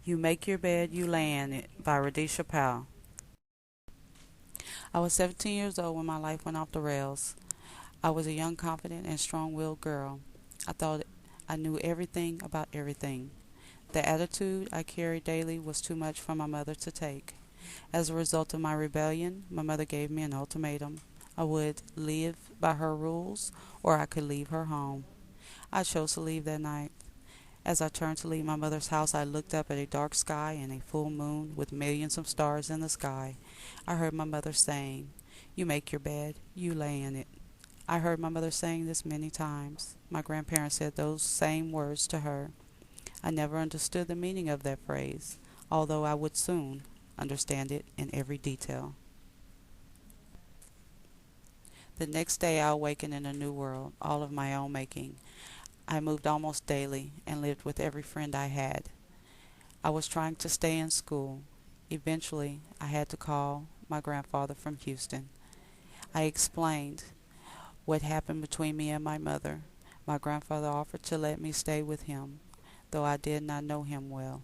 You Make Your Bed, You Lay in It by Rhodesia Powell. I was 17 years old when my life went off the rails. I was a young, confident, and strong willed girl. I thought I knew everything about everything. The attitude I carried daily was too much for my mother to take. As a result of my rebellion, my mother gave me an ultimatum. I would live by her rules or I could leave her home. I chose to leave that night. As I turned to leave my mother's house, I looked up at a dark sky and a full moon with millions of stars in the sky. I heard my mother saying, "You make your bed, you lay in it." I heard my mother saying this many times. My grandparents said those same words to her. I never understood the meaning of that phrase, although I would soon understand it in every detail. The next day I awakened in a new world, all of my own making. I moved almost daily and lived with every friend I had. I was trying to stay in school. Eventually, I had to call my grandfather from Houston. I explained what happened between me and my mother. My grandfather offered to let me stay with him, though I did not know him well.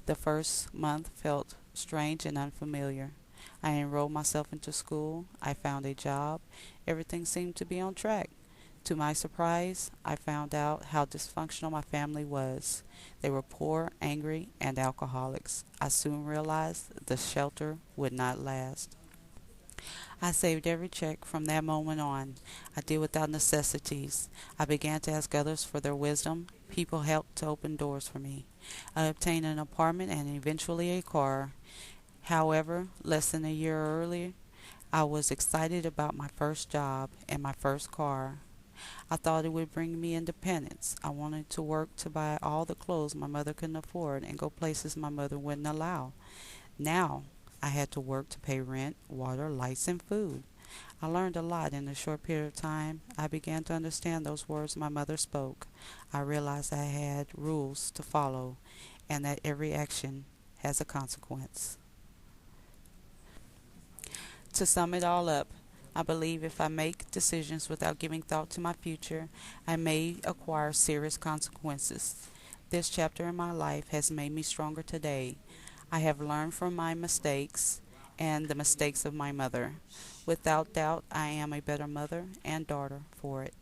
The first month felt strange and unfamiliar. I enrolled myself into school. I found a job. Everything seemed to be on track. To my surprise, I found out how dysfunctional my family was. They were poor, angry, and alcoholics. I soon realized the shelter would not last. I saved every check from that moment on. I did without necessities. I began to ask others for their wisdom. People helped to open doors for me. I obtained an apartment and eventually a car. However, less than a year earlier, I was excited about my first job and my first car. I thought it would bring me independence. I wanted to work to buy all the clothes my mother couldn't afford and go places my mother wouldn't allow. Now I had to work to pay rent, water, lights, and food. I learned a lot in a short period of time. I began to understand those words my mother spoke. I realized I had rules to follow and that every action has a consequence. To sum it all up, I believe if I make decisions without giving thought to my future, I may acquire serious consequences. This chapter in my life has made me stronger today. I have learned from my mistakes and the mistakes of my mother. Without doubt, I am a better mother and daughter for it.